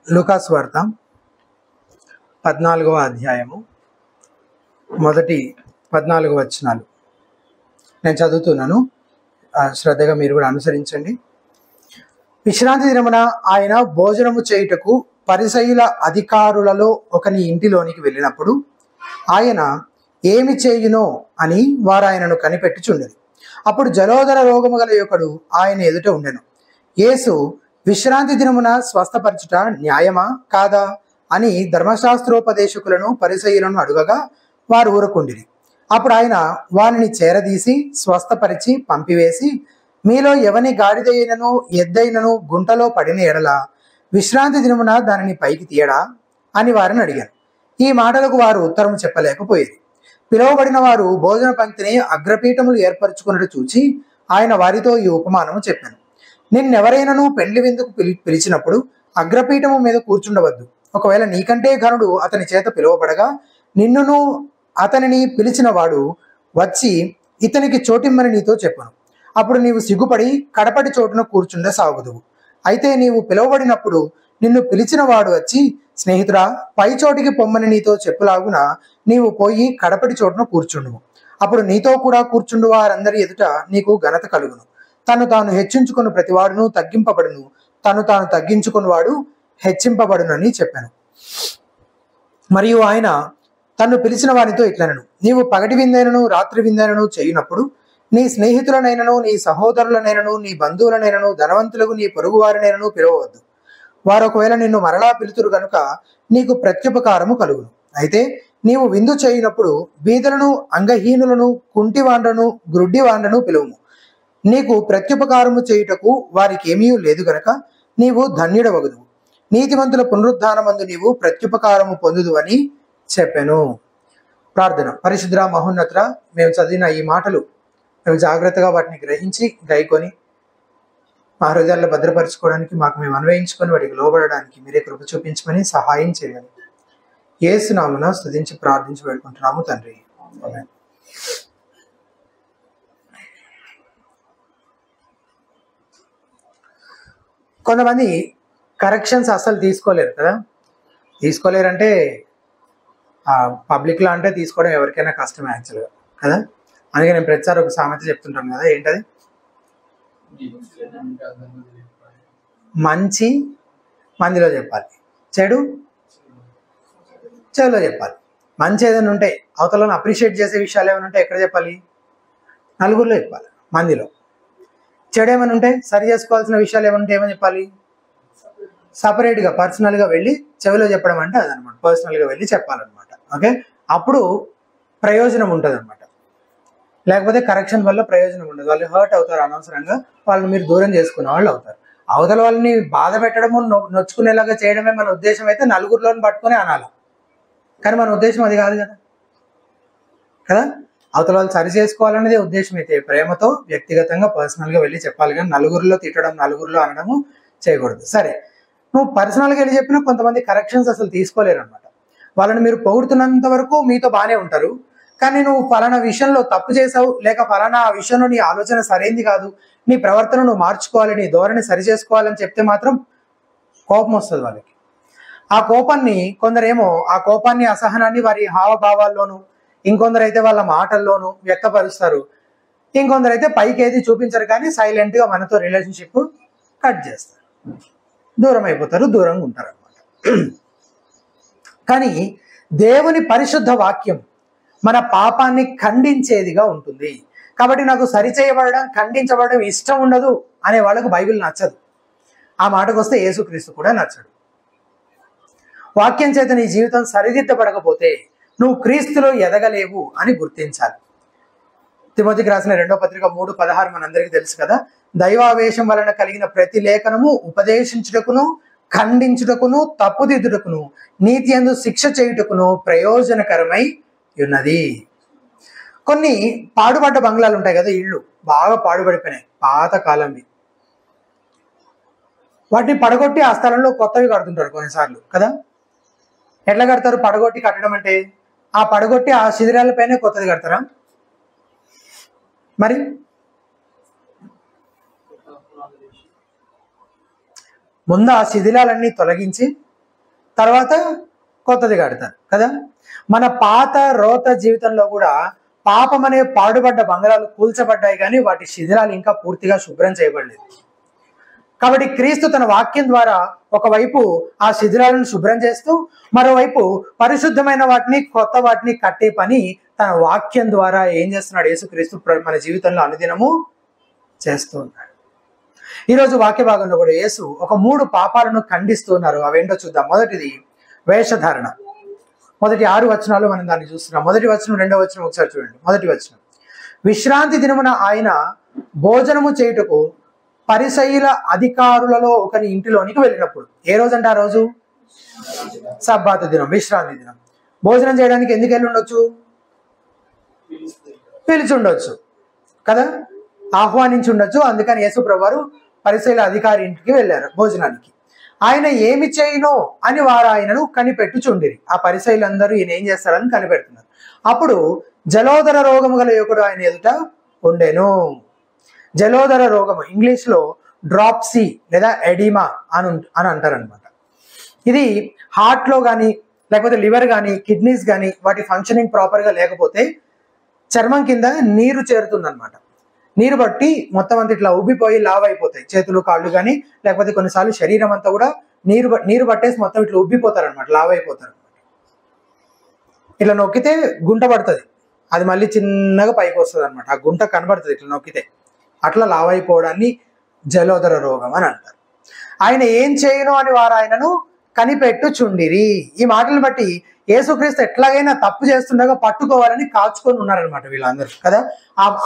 లూకాసు వార్త 14వ అధ్యాయము మొదటి 14 వచనాలు నేను చదువుతున్నాను. శ్రద్ధగా మీరు కూడా అనుసరించండి. విశ్రాంతి దినమున ఆయన భోజనము చేయుటకు పరిసయ్యుల అధికారులలో ఒకని ఇంటిలోనికి వెళ్ళినప్పుడు ఆయన ఏమి చేయునో అని వారు ఆయనను కనిపెట్టుచుండెను. అప్పుడు జలోదర రోగము గల యువకుడు ఆయన ఎదుట ఉండెను. యేసు విశ్రాంతి దినమున స్వస్థపరచుట న్యాయమా కాదా అని ధర్మశాస్త్రోపదేశకులను పరిసయ్యులను అడుగగా వారు ఊరకుండిరి. అప్పుడు ఆయన వారిని చేరదీసి స్వస్థపరిచి పంపివేసి, మీలో ఎవని గాడిదైనను ఎద్దైనను గుంటలో పడిన ఎడల విశ్రాంతి దినమున దానిని పైకి తీయడా అని వారిని అడిగాను. ఈ మాటలకు వారు ఉత్తరం చెప్పలేకపోయేది. పిలువబడిన వారు భోజన పంక్తిని అగ్రపీఠములు ఏర్పరచుకున్నట్టు చూచి ఆయన వారితో ఈ ఉపమానము చెప్పాను. నిన్నెవరైనాను పెండ్లి విందుకు పిలిచినప్పుడు అగ్రపీఠము మీద కూర్చుండవద్దు. ఒకవేళ నీకంటే ఘనుడు అతని చేత పిలువబడగా నిన్నును అతనిని పిలిచిన వాడు వచ్చి ఇతనికి చోటిమ్మని నీతో చెప్పను. అప్పుడు నీవు సిగ్గుపడి కడపటి చోటున కూర్చుండ సాగుదువు. అయితే నీవు పిలువబడినప్పుడు నిన్ను పిలిచిన వాడు వచ్చి, స్నేహితుడా, పై చోటికి పొమ్మని నీతో చెప్పులాగున నీవు పోయి కడపటి చోటున కూర్చుండువు. అప్పుడు నీతో కూడా కూర్చుండు వారందరి ఎదుట నీకు ఘనత కలుగును. తను తాను హెచ్చించుకుని ప్రతివాడును తగ్గింపబడును, తను తాను తగ్గించుకుని వాడు హెచ్చింపబడునని చెప్పాను. మరియు ఆయన తను పిలిచిన వారితో ఇట్లనను, నీవు పగటి విందైనను రాత్రి విందైనను చేయునప్పుడు నీ స్నేహితులనైనను నీ సహోదరులనైనను నీ బంధువులనైనను ధనవంతులకు నీ పొరుగు వారినైనను పిలవవద్దు. వారు ఒకవేళ నిన్ను మరలా పిలుతురు గనుక నీకు ప్రత్యుపకారము కలుగును. అయితే నీవు విందు చేయునప్పుడు బీదలను, అంగహీనులను, కుంటివాండ్రను, గ్రుడ్డివాండ్రను పిలువుము. నీకు ప్రత్యుపకారము చేయుటకు వారికి ఏమీ లేదు గనక నీవు ధన్యుడవగుదువు. నీతిమంతుల పునరుద్ధానమందు నీవు ప్రత్యుపకారము పొందుదు అని చెప్పాను. ప్రార్థన. పరిశుద్ర మహోన్నత, మేము చదివిన ఈ మాటలు మేము జాగ్రత్తగా వాటిని గ్రహించి గైకొని మా హృదయాల్లో భద్రపరచుకోవడానికి, మాకు మేము అన్వయించుకొని వాటికి లోబడడానికి మీరే కృప చూపించమని సహాయం చేయాలి. యేసు నామమున స్తుతించి ప్రార్థించి వేడుకుంటున్నాము తండ్రి. ఆమేన్. కొంతమంది కరెక్షన్స్ అస్సలు తీసుకోలేరు కదా. తీసుకోలేరంటే పబ్లిక్లో అంటే తీసుకోవడం ఎవరికైనా కష్టమే యాక్చువల్గా కదా. అందుకే నేను ప్రతిసారి ఒక సామెత చెప్తుంటాను కదా, ఏంటది? మంచి మందిలో చెప్పాలి, చెడు చెడులో చెప్పాలి. మంచి ఏదైనా ఉంటే, అవతలను అప్రిషియేట్ చేసే విషయాలు ఏమైనా ఉంటే ఎక్కడ చెప్పాలి? నలుగురిలో చెప్పాలి, మందిలో. చెడు ఏమైనా ఉంటే, సరి చేసుకోవాల్సిన విషయాలు ఏమైనా ఉంటే ఏమని చెప్పాలి? సపరేట్గా పర్సనల్గా వెళ్ళి చెవిలో చెప్పడం అంటే అదనమాట. పర్సనల్గా వెళ్ళి చెప్పాలన్నమాట. ఓకే, అప్పుడు ప్రయోజనం ఉంటుంది అనమాట. లేకపోతే కరెక్షన్ వల్ల ప్రయోజనం ఉండదు. వాళ్ళు హర్ట్ అవుతారు అనవసరంగా, వాళ్ళని మీరు దూరం చేసుకునే వాళ్ళు అవుతారు. అవతల వాళ్ళని బాధ పెట్టడము, నొచ్చుకునేలాగా చేయడమే మన ఉద్దేశం అయితే నలుగురిలోని పట్టుకుని అనాలి. కానీ మన ఉద్దేశం అది కాదు కదా కదా. అవతల వాళ్ళు సరి చేసుకోవాలనేది ఉద్దేశం అయితే ప్రేమతో వ్యక్తిగతంగా పర్సనల్గా వెళ్ళి చెప్పాలి. కానీ నలుగురిలో తిట్టడం, నలుగురిలో అనడము చేయకూడదు. సరే, నువ్వు పర్సనల్గా వెళ్ళి చెప్పినా కొంతమంది కరెక్షన్స్ అసలు తీసుకోలేరు అనమాట. వాళ్ళని మీరు పొగుడుతున్నంత వరకు మీతో బాగానే ఉంటారు. కానీ నువ్వు ఫలానా విషయంలో తప్పు చేసావు, లేక ఫలానా విషయంలో నీ ఆలోచన సరైంది కాదు, నీ ప్రవర్తన నువ్వు మార్చుకోవాలి, నీ ధోరణి సరి చేసుకోవాలని చెప్తే మాత్రం కోపం వస్తుంది వాళ్ళకి. ఆ కోపాన్ని కొందరేమో ఆ కోపాన్ని, అసహనాన్ని వారి హావభావాల్లోనూ, ఇంకొందరైతే వాళ్ళ మాటల్లోనూ వ్యక్తపరుస్తారు. ఇంకొందరైతే పైకి ఏది చూపించరు, కానీ సైలెంట్గా మనతో రిలేషన్షిప్ కట్ చేస్తారు, దూరం అయిపోతారు, దూరంగా ఉంటారు అన్నమాట. కానీ దేవుని పరిశుద్ధ వాక్యం మన పాపాన్ని ఖండించేదిగా ఉంటుంది. కాబట్టి నాకు సరిచేయబడడం, ఖండించబడడం ఇష్టం ఉండదు అనే వాళ్ళకు బైబిల్ నచ్చదు. ఆ మాటకు వస్తే యేసుక్రీస్తు కూడా నచ్చడు. వాక్యం చేత నీ జీవితం సరిదిద్దబడకపోతే నువ్వు క్రీస్తులో ఎదగలేవు అని గుర్తించాలి. తిమోతికి రాసిన 2వ పత్రిక 3:16 మనందరికీ తెలుసు కదా. దైవావేశం వలన కలిగిన ప్రతి లేఖనము ఉపదేశించుటకును, ఖండించుటకును, తప్పుదిద్దుటకును, నీతి యందు శిక్ష చేయుటకును ప్రయోజనకరమై ఉన్నది. కొన్ని పాడుపడ్డ బంగ్లాలు ఉంటాయి కదా, ఇళ్ళు బాగా పాడుపడిపోయినాయి, పాత కాలంవి. వాటిని పడగొట్టి ఆ స్థలంలో కొత్తవి కడుతుంటారు కొన్నిసార్లు కదా. ఎట్లా కడతారు? పడగొట్టి కట్టడం అంటే ఆ పడగొట్టి ఆ శిథిరాలపైనే కొత్తది కడతారా? మరి ముందు ఆ శిథిలాలన్నీ తొలగించి తర్వాత కొత్తది కడతారు కదా. మన పాత రోత జీవితంలో కూడా పాపం అనే పాడుబడ్డ బంగారాలు కూల్చబడ్డాయి, కానీ వాటి శిథిలాలు ఇంకా పూర్తిగా శుభ్రం చేయబడలేదు. కాబట్టి క్రీస్తు తన వాక్యం ద్వారా ఒకవైపు ఆ శిథిలాలను శుభ్రం చేస్తూ, మరోవైపు పరిశుద్ధమైన వాటిని, కొత్త వాటిని కట్టే పని తన వాక్యం ద్వారా ఏం చేస్తున్నాడు యేసుక్రీస్తు మన జీవితంలో అనుదినము చేస్తూ ఉన్నాడు. ఈరోజు వాక్య భాగంలో కూడా యేసు ఒక 3 పాపాలను ఖండిస్తూ ఉన్నారు. అవేంటో చూద్దాం. మొదటిది వేషధారణ. మొదటి 6 వచనాలు మనం దాన్ని చూస్తున్నాం. మొదటి వచనం, 2వ వచనం ఒకసారి చూడండి. మొదటి వచనం, విశ్రాంతి దినమున ఆయన భోజనము చేయుటకు పరిసయ్యుల అధికారులలో ఒకరి ఇంటిలోనికి వెళ్ళినప్పుడు. ఏ రోజు అంటే ఆ రోజు సబ్బాతు దినం, విశ్రాంతి దినం. భోజనం చేయడానికి ఎందుకు వెళ్ళి ఉండొచ్చు? పిలిచి ఉండొచ్చు కదా, ఆహ్వానించి ఉండొచ్చు. అందుకని యేసు ప్రభువారు పరిసయ్యుల అధికారి ఇంటికి వెళ్ళారు భోజనానికి. ఆయన ఏమి చేయనో అని వారు ఆయనను కనిపెట్టుచుండిరి. ఆ పరిసయ్యులందరూ ఈయన ఏం చేస్తారని కనిపెడుతున్నారు. అప్పుడు జలోదర రోగము గల యువకుడు ఆయన ఎదుట ఉండెను. జలోదర రోగము ఇంగ్లీష్ లో డ్రాప్సీ లేదా ఎడిమా అని అంటారనమాట. ఇది హార్ట్ లో కానీ, లేకపోతే లివర్ కానీ, కిడ్నీస్ కానీ వాటి ఫంక్షనింగ్ ప్రాపర్ గా లేకపోతే చర్మం కింద నీరు చేరుతుంది అనమాట. నీరు బట్టి మొత్తం అంతా ఇట్లా ఉబ్బిపోయి లావ్ అయిపోతాయి చేతులు, కాళ్ళు కానీ, లేకపోతే కొన్నిసార్లు శరీరం అంతా కూడా నీరు పట్టేసి మొత్తం ఇట్లా ఉబ్బిపోతారు అనమాట, లావ్ అయిపోతారు అనమాట. ఇట్లా నొక్కితే గుంట పడుతుంది, అది మళ్ళీ చిన్నగా పైకి వస్తుంది అనమాట. ఆ గుంట కనబడుతుంది ఇట్లా నొక్కితే. అట్లా లావ్ అయిపోవడాన్ని జలోదర రోగం అని అంటారు. ఆయన ఏం చేయను అని వారు ఆయనను కనిపెట్టుచుండిరి. ఈ మాటలు బట్టి యేసుక్రీస్తు ఎట్లాగైనా తప్పు చేస్తుండగా పట్టుకోవాలని కాచుకొని ఉన్నారనమాట వీళ్ళందరూ కదా.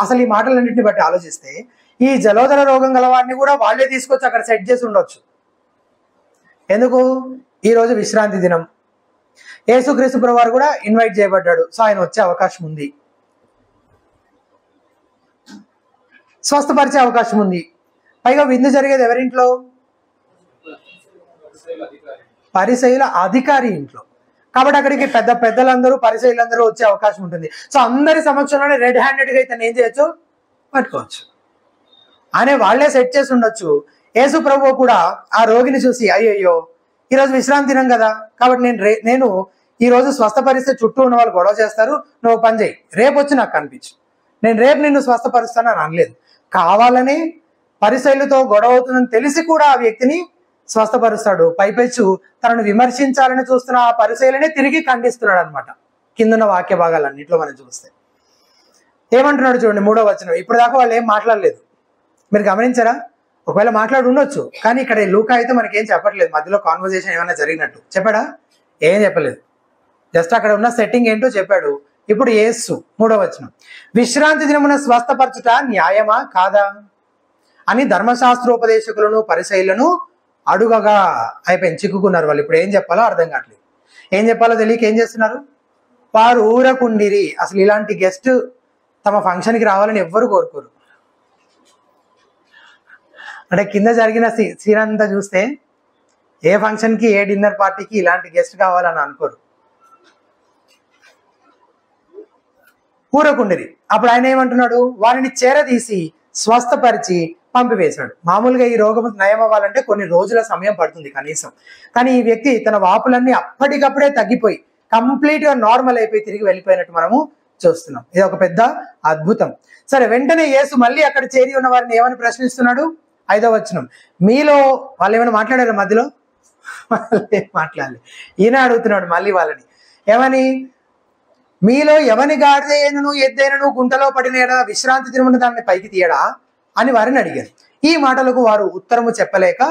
అసలు ఈ మాటలన్నింటిని బట్టి ఆలోచిస్తే ఈ జలోదర రోగం గలవాడిని కూడా వాళ్ళే తీసుకొచ్చి అక్కడ సెట్ చేసి ఉండొచ్చు. ఎందుకు? ఈరోజు విశ్రాంతి దినం, యేసుక్రీస్తు ప్రభువారు కూడా ఇన్వైట్ చేయబడ్డాడు. సో ఆయన వచ్చే అవకాశం ఉంది, స్వస్థపరిచే అవకాశం ఉంది. పైగా విందు జరిగేది ఎవరింట్లో? పరిసయ్యుల అధికారి ఇంట్లో. కాబట్టి అక్కడికి పెద్దలందరూ, పరిసయ్యులందరూ వచ్చే అవకాశం ఉంటుంది. సో అందరి సమక్షంలోనే రెడ్ హ్యాండెడ్ గా ఇతను ఏం చేయొచ్చు? పట్టుకోవచ్చు అనే వాళ్ళే సెట్ చేసి ఉండొచ్చు. యేసు ప్రభువు కూడా ఆ రోగిని చూసి, అయ్యయ్యో ఈరోజు విశ్రాంతి దినం కదా, కాబట్టి నేను ఈ రోజు స్వస్థపరిస్తే చుట్టూ ఉన్న వాళ్ళు గొడవ చేస్తారు, నువ్వు పని చేయి, రేపు వచ్చి నాకు కనిపించు, నేను రేపు నిన్ను స్వస్థపరుస్తాను అని అనలేదు. కావాలని పరిసయ్యులతో గొడవ అవుతుందని తెలిసి కూడా ఆ వ్యక్తిని స్వస్థపరుస్తాడు. పైపెచ్చు తనను విమర్శించాలని చూస్తున్న ఆ పరిసయ్యులనే తిరిగి ఖండిస్తున్నాడు అనమాట. కిందన్న వాక్య భాగాలన్నింటిలో మనం చూస్తే ఏమంటున్నాడు చూడండి, 3వ వచనం. ఇప్పుడు దాకా వాళ్ళు ఏం మాట్లాడలేదు, మీరు గమనించారా? ఒకవేళ మాట్లాడి ఉండొచ్చు, కానీ ఇక్కడ లూకా అయితే మనకేం చెప్పట్లేదు. మధ్యలో కాన్వర్జేషన్ ఏమైనా జరిగినట్టు చెప్పాడా? ఏం చెప్పలేదు. జస్ట్ అక్కడ ఉన్న సెట్టింగ్ ఏంటో చెప్పాడు. ఇప్పుడు యేసు 3వ వచనం, విశ్రాంతి దినమున స్వస్థపరచుట న్యాయమా కాదా అని ధర్మశాస్త్రోపదేశకులను పరిసయ్యులను అడుగగా అయిపోయింది. చిక్కుకున్నారు వాళ్ళు. ఇప్పుడు ఏం చెప్పాలో అర్థం కావట్లేదు, ఏం చెప్పాలో తెలియక ఏం చేస్తున్నారు? వారు ఊరకుండిరి. అసలు ఇలాంటి గెస్ట్ తమ ఫంక్షన్కి రావాలని ఎవ్వరు కోరుకోరు. అంటే కింద జరిగిన సీన్ అంతా చూస్తే ఏ ఫంక్షన్కి, ఏ డిన్నర్ పార్టీకి ఇలాంటి గెస్ట్ కావాలని అనుకోరు. ఊరకుండిరి. అప్పుడు ఆయన ఏమంటున్నాడు? వారిని చేరదీసి స్వస్థపరిచి పంపివేశాడు. మామూలుగా ఈ రోగం నయం అవ్వాలంటే కొన్ని రోజుల సమయం పడుతుంది కనీసం. కానీ ఈ వ్యక్తి తన వాపులన్నీ అప్పటికప్పుడే తగ్గిపోయి కంప్లీట్ గా నార్మల్ అయిపోయి తిరిగి వెళ్ళిపోయినట్టు మనము చూస్తున్నాం. ఇది ఒక పెద్ద అద్భుతం. సరే, వెంటనే యేసు మళ్ళీ అక్కడ చేరి ఉన్న వారిని ఏమని ప్రశ్నిస్తున్నాడు? 5వ వచనం, మీలో వాళ్ళు ఏమైనా మాట్లాడారు మధ్యలో? మాట్లాడలే. ఈయన అడుగుతున్నాడు మళ్ళీ వాళ్ళని, ఏమని? మీలో ఎవని గాడిదైనను ఎద్దైనను గుంటలో పడిన విశ్రాంతి దినమున దాన్ని పైకి తీయడా అని వారిని అడిగారు. ఈ మాటలకు వారు ఉత్తరము చెప్పలేక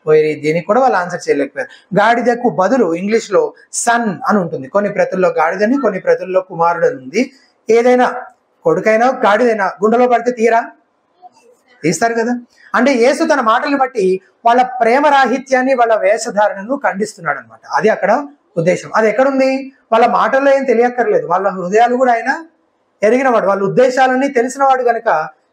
పోయి, దీనికి కూడా వాళ్ళు ఆన్సర్ చేయలేకపోయారు. గాడిదకు బదులు ఇంగ్లీష్ లో సన్ అని ఉంటుంది. కొన్ని ప్రతుల్లో గాడిదని, కొన్ని ప్రతుల్లో కుమారుడు అని ఉంది. ఏదైనా కొడుకైనా గాడిదైనా గుండెలో పడితే తీస్తారు కదా. అంటే యేసు తన మాటలను బట్టి వాళ్ళ ప్రేమ రాహిత్యాన్ని, వాళ్ళ వేషధారణను ఖండిస్తున్నాడు అనమాట. అది అక్కడ ఉద్దేశం. అది ఎక్కడుంది? వాళ్ళ మాటల్లో ఏం తెలియక్కర్లేదు, వాళ్ళ హృదయాలు కూడా ఆయన ఎరిగినవాడు, వాళ్ళ ఉద్దేశాలన్నీ తెలిసినవాడు కనుక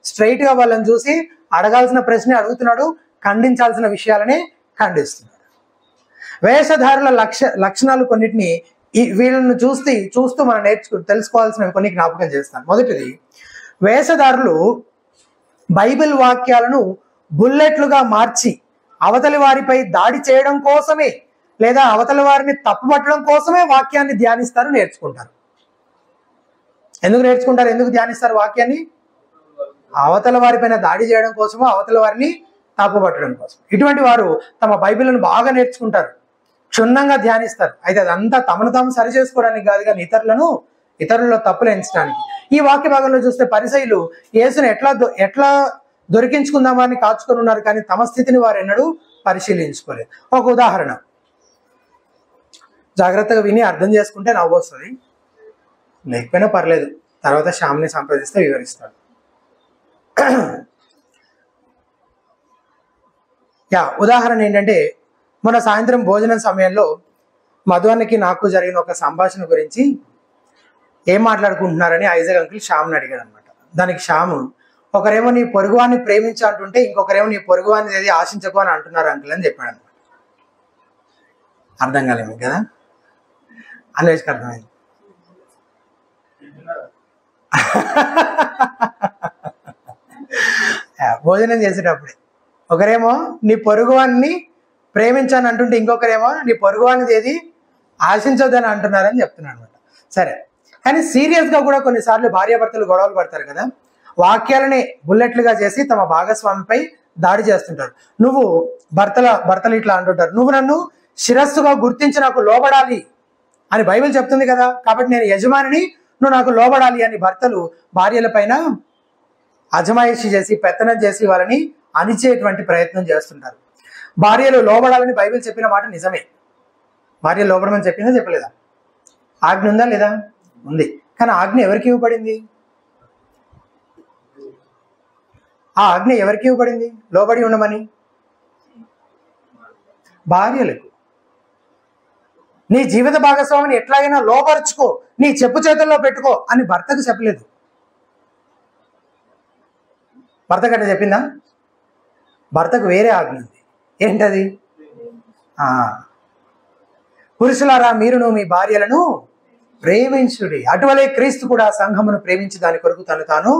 స్ట్రైట్ గా వాళ్ళని చూసి అడగాల్సిన ప్రశ్న అడుగుతున్నాడు, ఖండించాల్సిన విషయాలని ఖండిస్తున్నాడు. వేషధారుల లక్షణాలు కొన్నిటిని వీళ్ళను చూస్తూ మనం తెలుసుకోవాల్సినవి కొన్ని జ్ఞాపకం చేస్తాను. మొదటిది, వేషధారులు బైబిల్ వాక్యాలను బుల్లెట్లుగా మార్చి అవతలి వారిపై దాడి చేయడం కోసమే, లేదా అవతల వారిని తప్పుపట్టడం కోసమే వాక్యాన్ని ధ్యానిస్తారు, నేర్చుకుంటారు. ఎందుకు నేర్చుకుంటారు, ఎందుకు ధ్యానిస్తారు వాక్యాన్ని? అవతల వారిపైన దాడి చేయడం కోసమో, అవతల వారిని తప్పుపట్టడం కోసం. ఇటువంటి వారు తమ బైబిల్ను బాగా నేర్చుకుంటారు, క్షుణ్ణంగా ధ్యానిస్తారు. అయితే అదంతా తమను తాము సరి చేసుకోవడానికి కాదు, కానీ ఇతరులలో తప్పులు ఎంచడానికి. ఈ వాక్య భాగంలో చూస్తే పరిసయ్యులు యేసుని ఎట్లా దొరికించుకుందామని కాచుకొని ఉన్నారు, కానీ తమ స్థితిని వారు ఎన్నడూ పరిశీలించుకోలేదు. ఒక ఉదాహరణ జాగ్రత్తగా విని అర్థం చేసుకుంటే నవ్వు వస్తుంది, లేకపోయినా పర్లేదు, తర్వాత శ్యామ్ని సంప్రదిస్తే వివరిస్తాడు. ఉదాహరణ ఏంటంటే, మొన్న సాయంత్రం భోజనం సమయంలో మధువన్నకి నాకు జరిగిన ఒక సంభాషణ గురించి ఏం మాట్లాడుకుంటున్నారని ఐజాక్ అంకుల్ శ్యామ్ని అడిగాడు అనమాట. దానికి శ్యాము, ఒకరేమో నీ పొరుగువాన్ని ప్రేమించు అంటుంటే ఇంకొకరేమో నీ పొరుగువాన్ని ఏది ఆశించకు అని అంటున్నారు అంకుల్ అని చెప్పాడు అనమాట. అర్థం కాలేదు కదా? అన్వేషకు అర్థమైంది. భోజనం చేసేటప్పుడే ఒకరేమో నీ పొరుగువాన్ని ప్రేమించాను అంటుంటే ఇంకొకరేమో నీ పొరుగువాన్ని ఏది ఆశించొద్దని అంటున్నారని చెప్తున్నాను అనమాట. సరే, కానీ సీరియస్గా కూడా కొన్నిసార్లు భార్యాభర్తలు గొడవలు పడతారు కదా, వాక్యాలని బుల్లెట్లుగా చేసి తమ భాగస్వామిపై దాడి చేస్తుంటారు. నువ్వు భర్తలు ఇట్లా అంటుంటారు, నువ్వు నన్ను శిరస్సుగా గుర్తించి నాకు లోబడాలి అని బైబిల్ చెప్తుంది కదా, కాబట్టి నేను యజమానిని, నువ్వు నాకు లోబడాలి అని భర్తలు భార్యల పైన అజమాయిషి చేసి పెత్తనం చేసి వాళ్ళని అణిచేటువంటి ప్రయత్నం చేస్తుంటారు. భార్యలు లోబడాలని బైబిల్ చెప్పిన మాట నిజమే. భార్య లోబడమని చెప్పిందా చెప్పలేదా? ఆజ్ఞ ఉందా లేదా? ఉంది. కానీ ఆజ్ఞ ఎవరికి ఇవ్వబడింది? ఆ ఆజ్ఞ ఎవరికి ఇవ్వబడింది లోబడి ఉండమని? భార్యలకు. నీ జీవిత భాగస్వామిని ఎట్లాగైనా లోపరుచుకో, నీ చెప్పు చేతుల్లో పెట్టుకో అని భర్తకు చెప్పలేదు. భర్తకు చెప్పిందా? భర్తకు వేరే ఆజ్ఞ ఉంది. ఏంటది? పురుషులారా, మీరును మీ భార్యలను ప్రేమించుడి, అటువలే క్రీస్తు కూడా సంఘమును ప్రేమించి దాని కొరకు తను తాను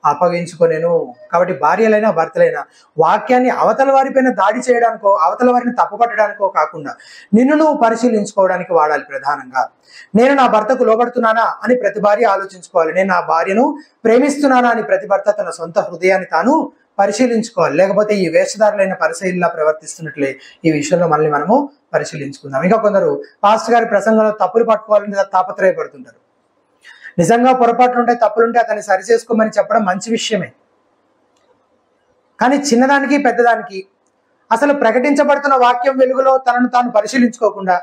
అప్పగించుకొనెను. కాబట్టి భార్యలైనా భర్తలైనా వాక్యాన్ని అవతల వారిపైన దాడి చేయడానికో, అవతల వారిని తప్పుపట్టడానికో కాకుండా నిన్ను నువ్వు పరిశీలించుకోవడానికి వాడాలి. ప్రధానంగా నేను నా భర్తకు లోబడుతున్నానా అని ప్రతి భార్య ఆలోచించుకోవాలి. నేను నా భార్యను ప్రేమిస్తున్నానా అని ప్రతి భర్త తన సొంత హృదయాన్ని తాను పరిశీలించుకోవాలి. లేకపోతే ఈ వేషధారులైన పరిసయ్యుల్లా ప్రవర్తిస్తున్నట్లే ఈ విషయంలో మనల్ని మనము పరిశీలించుకుందాం. ఇంకా కొందరు పాస్టర్ గారి ప్రసంగంలో తప్పులు పట్టుకోవాలని తాపత్రయపడుతుంటారు. నిజంగా పొరపాట్లు ఉంటాయి, తప్పులుంటే అతన్ని సరి చేసుకోమని చెప్పడం మంచి విషయమే. కానీ చిన్నదానికి పెద్దదానికి అసలు ప్రకటించబడుతున్న వాక్యం వెలుగులో తనను తాను పరిశీలించుకోకుండా,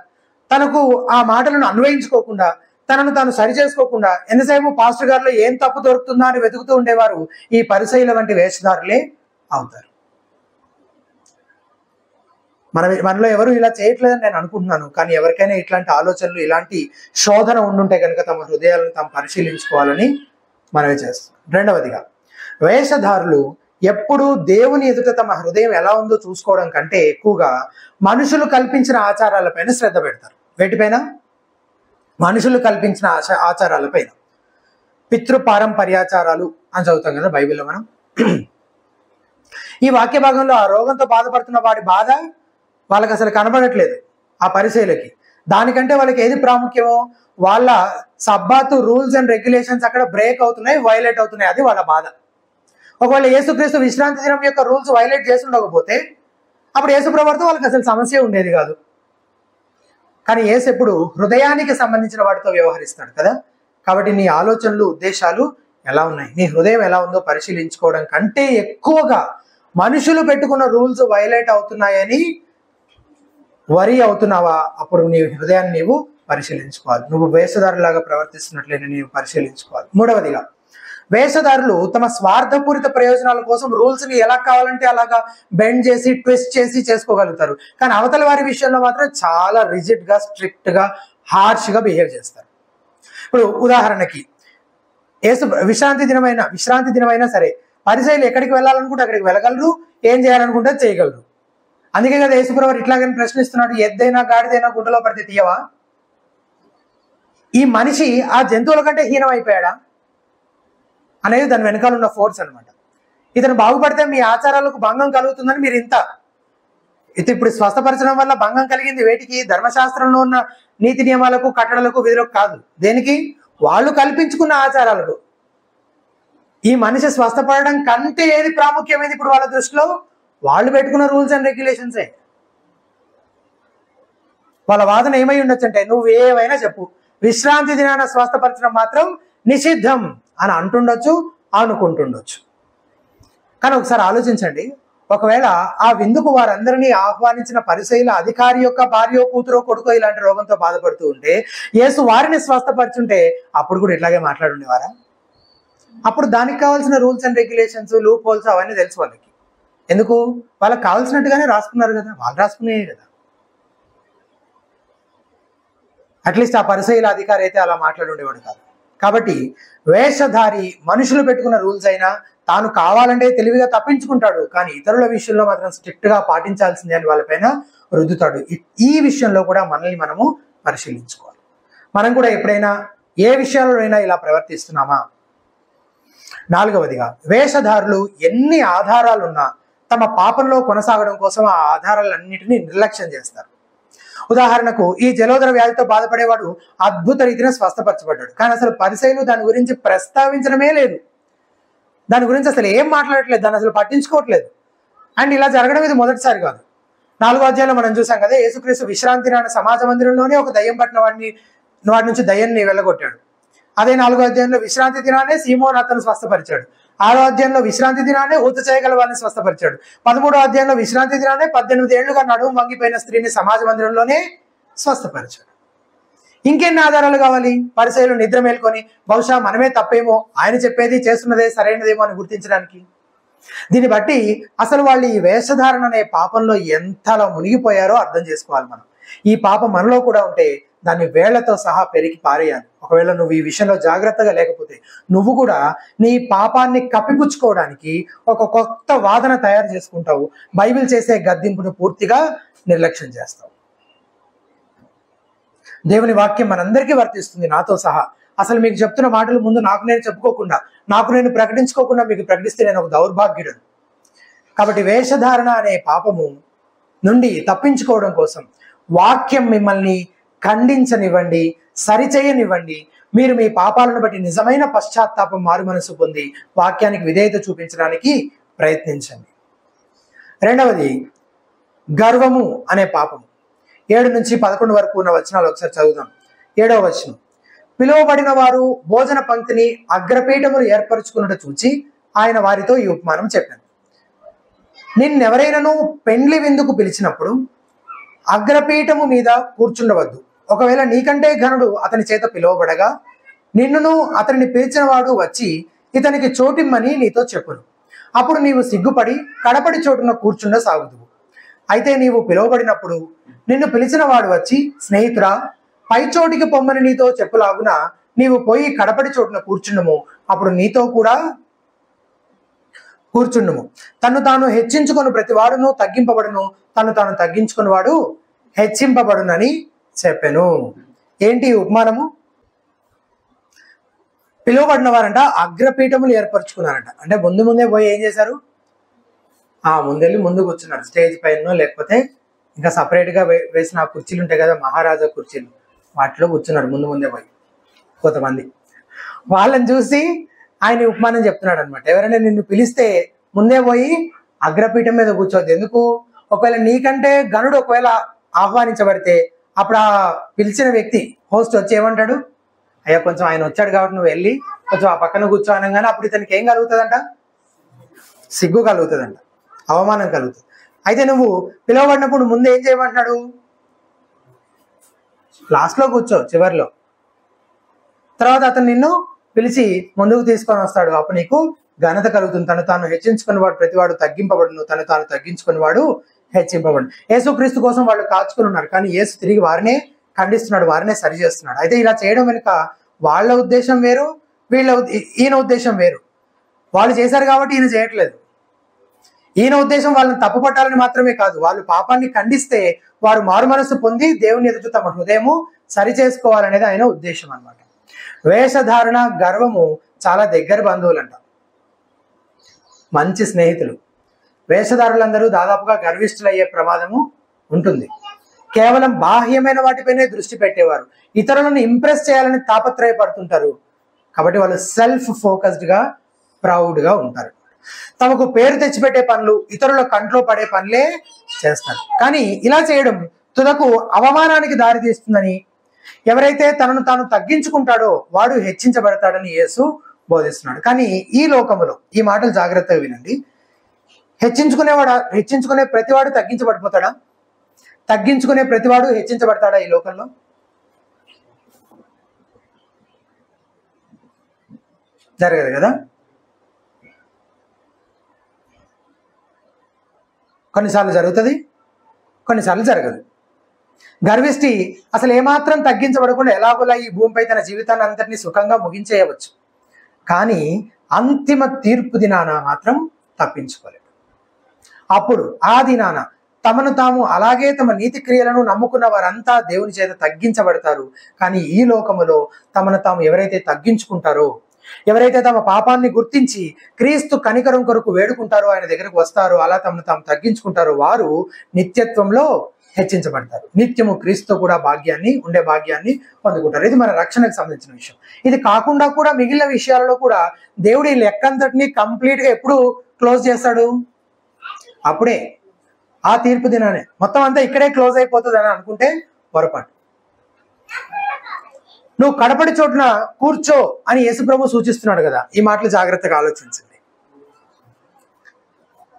తనకు ఆ మాటలను అన్వయించుకోకుండా, తనను తాను సరి చేసుకోకుండా ఎంతసేపు పాస్టర్ గారిలో ఏం తప్పు దొరుకుతుందా అని వెతుకుతూ ఉండేవారు ఈ పరిసయ్యుల వంటి వేషధారులే అవుతారు. మనలో ఎవరు ఇలా చేయట్లేదని నేను అనుకుంటున్నాను. కానీ ఎవరికైనా ఇట్లాంటి ఆలోచనలు, ఇలాంటి శోధన ఉండుంటే కనుక తమ హృదయాలను తాము పరిశీలించుకోవాలని మనమే చేస్తాం. రెండవదిగా, వేషధారులు ఎప్పుడు దేవుని ఎదుట తమ హృదయం ఎలా ఉందో చూసుకోవడం కంటే ఎక్కువగా మనుషులు కల్పించిన ఆచారాలపైన శ్రద్ధ పెడతారు. వేటిపైన? మనుషులు కల్పించిన ఆచారాలపైన. పితృపారంపర్యాచారాలు అని చదువుతాం కదా బైబిల్లో మనం. ఈ వాక్య భాగంలో ఆ రోగంతో బాధపడుతున్న వాడి బాధ వాళ్ళకి అసలు కనబడట్లేదు ఆ పరిసయ్యులకి. దానికంటే వాళ్ళకి ఏది ప్రాముఖ్యమో, వాళ్ళ సబ్బాతు రూల్స్ అండ్ రెగ్యులేషన్స్ అక్కడ బ్రేక్ అవుతున్నాయి, వైలేట్ అవుతున్నాయి, అది వాళ్ళ బాధ. ఒకవేళ యేసుక్రీస్తు విశ్రాంతి దినం యొక్క రూల్స్ వైలేట్ చేసి ఉండకపోతే అప్పుడు యేసు ప్రభువుతో వాళ్ళకి అసలు సమస్య ఉండేది కాదు. కానీ యేసు ఎప్పుడు హృదయానికి సంబంధించిన వాటితో వ్యవహరిస్తాడు కదా. కాబట్టి నీ ఆలోచనలు, ఉద్దేశాలు ఎలా ఉన్నాయి, నీ హృదయం ఎలా ఉందో పరిశీలించుకోవడం కంటే ఎక్కువగా మనుషులు పెట్టుకున్న రూల్స్ వైలేట్ అవుతున్నాయని వరి అవుతున్నావా, అప్పుడు నీ హృదయాన్ని నీవు పరిశీలించుకోవాలి. నువ్వు వేషధారులాగా ప్రవర్తిస్తున్నట్లయినా నీవు పరిశీలించుకోవాలి. మూడవదిగా, వేషధారులు తమ స్వార్థపూరిత ప్రయోజనాల కోసం రూల్స్ ని ఎలా కావాలంటే అలాగా బెండ్ చేసి, ట్విస్ట్ చేసి చేసుకోగలుగుతారు. కానీ అవతల వారి విషయంలో మాత్రం చాలా రిజిడ్ గా, స్ట్రిక్ట్ గా, హార్ష్ గా బిహేవ్ చేస్తారు. ఇప్పుడు ఉదాహరణకి విశ్రాంతి దినమైనా సరే పరిసయ్యులు ఎక్కడికి వెళ్ళాలనుకుంటే అక్కడికి వెళ్ళగలరు, ఏం చేయాలనుకుంటే చేయగలరు. అందుకే కదా యేసుప్రభువు ఇట్లాగని ప్రశ్నిస్తున్నాడు, ఎద్దైనా గాడిదైనా గుంటలో పడితే తీయవా? ఈ మనిషి ఆ జంతువుల కంటే హీనం అయిపోయాడా అనేది దాని వెనకాల ఉన్న ఫోర్స్ అనమాట. ఇతను బాగుపడితే మీ ఆచారాలకు భంగం కలుగుతుందని మీరు ఇంత ఇప్పుడు స్వస్థపరచడం వల్ల భంగం కలిగింది వేటికి? ధర్మశాస్త్రంలో ఉన్న నీతి నియమాలకు, కట్టడలకు, విధులకు కాదు. దేనికి? వాళ్ళు కల్పించుకున్న ఆచారాలకు. ఈ మనిషి స్వస్థపడడం కంటే ఏది ప్రాముఖ్యమైనది ఇప్పుడు వాళ్ళ దృష్టిలో? వాళ్ళు పెట్టుకున్న రూల్స్ అండ్ రెగ్యులేషన్సే. వాళ్ళ వాదన ఏమై ఉండొచ్చు అంటే, నువ్వు ఏమైనా చెప్పు, విశ్రాంతి దినాన స్వస్థపరచడం మాత్రం నిషిద్ధం అని అంటుండొచ్చు, అనుకుంటుండొచ్చు. కానీ ఒకసారి ఆలోచించండి, ఒకవేళ ఆ విందుకు వారందరినీ ఆహ్వానించిన పరిసయ్యుల అధికారి యొక్క భార్యో, కూతురో, కొడుకో ఇలాంటి రోగంతో బాధపడుతూ ఉంటే యేసు వారిని స్వస్థపరుచుంటే అప్పుడు కూడా ఇట్లాగే మాట్లాడుండేవారా? అప్పుడు దానికి కావాల్సిన rules and regulations, loop holes అవన్నీ తెలుసు వాళ్ళకి. ఎందుకు? వాళ్ళకి కావాల్సినట్టుగానే రాసుకున్నారు కదా, వాళ్ళు రాసుకునే కదా. అట్లీస్ట్ ఆ పరిసయ్యుల అధికారి అయితే అలా మాట్లాడుండేవాడు కాదు. కాబట్టి వేషధారి మనుషులు పెట్టుకున్న రూల్స్ అయినా తాను కావాలంటే తెలివిగా తప్పించుకుంటాడు, కానీ ఇతరుల విషయంలో మాత్రం స్ట్రిక్ట్ గా పాటించాల్సిందే అని వాళ్ళపైన రుద్దుతాడు. ఈ విషయంలో కూడా మనల్ని మనము పరిశీలించుకోవాలి. మనం కూడా ఎప్పుడైనా ఏ విషయాల్లోనైనా ఇలా ప్రవర్తిస్తున్నామా? నాలుగవదిగా, వేషధారులు ఎన్ని ఆధారాలున్నా తమ పాపంలో కొనసాగడం కోసం ఆ ఆధారాలన్నింటినీ నిర్లక్ష్యం చేస్తారు. ఉదాహరణకు, ఈ జలోదర వ్యాధితో బాధపడేవాడు అద్భుత రీతిన స్వస్థపరచబడ్డాడు, కానీ అసలు పరిసయ్యులు దాని గురించి ప్రస్తావించడమే లేదు, దాని గురించి అసలు ఏం మాట్లాడట్లేదు, దాన్ని అసలు పట్టించుకోవట్లేదు. అండ్ ఇలా జరగడం ఇది మొదటిసారి కాదు. 4వ అధ్యాయంలో మనం చూసాం కదా, యేసుక్రీస్తు విశ్రాంతి నాడు సమాజ మందిరంలోనే ఒక దయ్యం పట్టిన వాడి నుంచి దయ్యాన్ని వెళ్ళగొట్టాడు. అదే 4వ అధ్యాయంలో విశ్రాంతి దినానే సీమోన్ అతను స్వస్థపరిచాడు. 6వ అధ్యాయంలో విశ్రాంతి దినానే హుత చేయగల వారిని స్వస్థపరిచాడు. 13వ అధ్యాయంలో విశ్రాంతి దినానే 18 ఏళ్లుగా నడుము వంగిపోయిన స్త్రీని సమాజ మందిరంలోనే స్వస్థపరిచాడు. ఇంకెన్ని ఆధారాలు కావాలి? పరిసయ్యులు నిద్ర మేల్కొని బహుశా మనమే తప్పేమో, ఆయన చెప్పేది చేస్తున్నదే సరైనదేమో అని గుర్తించడానికి. దీన్ని బట్టి అసలు వాళ్ళు ఈ వేషధారణ అనే పాపంలో ఎంతలా మునిగిపోయారో అర్థం చేసుకోవాలి మనం. ఈ పాపం మనలో కూడా ఉంటే దాన్ని వేళ్లతో సహా పెరిగి పారేయాలి. ఒకవేళ నువ్వు ఈ విషయంలో జాగ్రత్తగా లేకపోతే నువ్వు కూడా నీ పాపాన్ని కప్పిపుచ్చుకోవడానికి ఒక కొత్త వాదన తయారు చేసుకుంటావు. బైబిల్ చేసే గద్దింపును పూర్తిగా నిర్లక్ష్యం చేస్తావు. దేవుని వాక్యం మనందరికీ వర్తిస్తుంది, నాతో సహా. అసలు మీకు చెప్తున్న మాటలు ముందు నాకు నేను చెప్పుకోకుండా, నాకు నేను ప్రకటించుకోకుండా మీకు ప్రకటిస్తే నేను ఒక దౌర్భాగ్యుడు. కాబట్టి వేషధారణ అనే పాపము నుండి తప్పించుకోవడం కోసం వాక్యం మిమ్మల్ని ఖండించనివ్వండి, సరిచేయనివ్వండి. మీరు మీ పాపాలను బట్టి నిజమైన పశ్చాత్తాపం, మారు మనసు పొంది వాక్యానికి విధేయత చూపించడానికి ప్రయత్నించండి. రెండవది, గర్వము అనే పాపము. 7 నుంచి 11 వరకు ఉన్న వచనాలు ఒకసారి చదువుదాం. 7వ వచనం, పిలువబడిన వారు భోజన పంక్తిని అగ్రపీఠములు ఏర్పరచుకున్నట్టు చూచి ఆయన వారితో ఈ ఉపమానం చెప్పాను. నిన్నెవరైనాను పెండ్లి విందుకు పిలిచినప్పుడు అగ్రపీఠము మీద కూర్చుండవద్దు. ఒకవేళ నీకంటే ఘనుడు అతని చేత పిలువబడగా నిన్నును అతనిని పిలిచిన వాడు వచ్చి ఇతనికి చోటిమ్మని నీతో చెప్పును. అప్పుడు నీవు సిగ్గుపడి కడపడి చోటున కూర్చుండ సాగుదువు. అయితే నీవు పిలువబడినప్పుడు నిన్ను పిలిచిన వాడు వచ్చి, స్నేహితురా, పై చోటికి పొమ్మని నీతో చెప్పులాగున నీవు పోయి కడపడి చోటున కూర్చుండము. అప్పుడు నీతో కూడా కూర్చుండుము. తను తాను హెచ్చించుకొని ప్రతి వాడును తగ్గింపబడును, తను తాను తగ్గించుకుని వాడు హెచ్చింపబడునని చెప్పాను. ఏంటి ఉపమానము? పిలువబడిన వారంట అగ్రపీఠములు ఏర్పరచుకున్నారంట. అంటే ముందే పోయి ఏం చేశారు? ముందెళ్ళి ముందు కూర్చున్నారు, స్టేజ్ పైన లేకపోతే ఇంకా సపరేట్గా వేసిన కుర్చీలు ఉంటాయి కదా, మహారాజా కుర్చీలు, వాటిలో కూర్చున్నారు ముందే పోయి కొంతమంది. వాళ్ళని చూసి ఆయన ఉపమానం చెప్తున్నాడు అనమాట. ఎవరైనా నిన్ను పిలిస్తే ముందే పోయి అగ్రపీఠం మీద కూర్చోవద్దు. ఎందుకు? ఒకవేళ నీకంటే గనుడు ఒకవేళ ఆహ్వానించబడితే అప్పుడు ఆ పిలిచిన వ్యక్తి హోస్ట్ వచ్చి ఏమంటాడు? అయ్యా, కొంచెం ఆయన వచ్చాడు కాబట్టి నువ్వు వెళ్ళి కొంచెం ఆ పక్కన కూర్చో అనగానే అప్పుడు ఇతనికి ఏం కలుగుతుందంట? సిగ్గు కలుగుతుందంట, అవమానం కలుగుతుంది. అయితే నువ్వు పిలువబడినప్పుడు ముందు ఏం చేయమంటున్నాడు? లాస్ట్లో కూర్చో, చివరిలో. తర్వాత అతను నిన్ను పిలిచి ముందుకు తీసుకొని వస్తాడు. అప్పుడు నీకు ఘనత కలుగుతుంది. తను తాను హెచ్చించుకుని వాడు ప్రతివాడు తగ్గింపబడును, తను తాను తగ్గించుకుని వాడు హెచ్చింపబడు. యేసుక్రీస్తు కోసం వాళ్ళు కాచుకుని ఉన్నారు, కానీ యేసు తిరిగి వారినే ఖండిస్తున్నాడు, వారినే సరి చేస్తున్నాడు. అయితే ఇలా చేయడం వెనుక వాళ్ళ ఉద్దేశం వేరు, ఈయన ఉద్దేశం వేరు. వాళ్ళు చేశారు కాబట్టి ఈయన చేయట్లేదు. ఈయన ఉద్దేశం వాళ్ళని తప్పు పట్టాలని మాత్రమే కాదు, వాళ్ళు పాపాన్ని ఖండిస్తే వారు మారు మనసు పొంది దేవుని ఎదుట తమ హృదయము సరి చేసుకోవాలనేది ఆయన ఉద్దేశం అన్నమాట. వేషధారణ, గర్వము చాలా దగ్గర బంధువులంట, మంచి స్నేహితులు. వేషధారులందరూ దాదాపుగా గర్విష్ఠులయ్యే ప్రమాదము ఉంటుంది. కేవలం బాహ్యమైన వాటిపైనే దృష్టి పెట్టేవారు, ఇతరులను ఇంప్రెస్ చేయాలని తాపత్రయపడుతుంటారు. కాబట్టి వాళ్ళు సెల్ఫ్ ఫోకస్డ్గా, ప్రౌడ్గా ఉంటారు. తమకు పేరు తెచ్చిపెట్టే పనులు, ఇతరుల కంట్లో పడే పనులే చేస్తారు. కానీ ఇలా చేయడం తుదకు అవమానానికి దారితీస్తుందని, ఎవరైతే తనను తాను తగ్గించుకుంటాడో వాడు హెచ్చించబడతాడని యేసు బోధిస్తున్నాడు. కానీ ఈ లోకములో ఈ మాటలు జాగ్రత్తగా వినండి. హెచ్చించుకునే ప్రతివాడు తగ్గించబడిపోతాడా? తగ్గించుకునే ప్రతివాడు హెచ్చించబడతాడా ఈ లోకంలో? జరగదు కదా. కొన్నిసార్లు జరుగుతుంది, కొన్నిసార్లు జరగదు. గర్విష్టి అసలు ఏమాత్రం తగ్గించబడకుండా ఎలాగోలా ఈ భూమిపై తన జీవితాన్ని అంతటినీ సుఖంగా ముగించేయవచ్చు. కానీ అంతిమ తీర్పు దినాన మాత్రం తప్పించుకోలేడు. అప్పుడు ఆ దినాన తమను తాము అలాగే తమ నీతి క్రియలను నమ్ముకున్న వారంతా దేవుని చేత తగ్గించబడతారు. కానీ ఈ లోకములో తమను తాము ఎవరైతే తగ్గించుకుంటారో, ఎవరైతే తమ పాపాన్ని గుర్తించి క్రీస్తు కనికరం కొరకు వేడుకుంటారో, ఆయన దగ్గరకు వస్తారో, అలా తమను తాము తగ్గించుకుంటారో వారు నిత్యత్వంలో హెచ్చించబడతారు. నిత్యము క్రీస్తు కూడా ఉండే భాగ్యాన్ని పొందుకుంటారు. ఇది మన రక్షణకు సంబంధించిన విషయం. ఇది కాకుండా కూడా మిగిలిన విషయాలలో కూడా దేవుడు ఈ లెక్కంతటిని కంప్లీట్గా ఎప్పుడు క్లోజ్ చేస్తాడు? అప్పుడే, ఆ తీర్పు దినానే. మొత్తం అంతా ఇక్కడే క్లోజ్ అయిపోతుంది అని అనుకుంటే పొరపాటు. నువ్వు కడపడి చోటున కూర్చో అని యేసుప్రభు సూచిస్తున్నాడు కదా. ఈ మాటలు జాగ్రత్తగా ఆలోచించండి.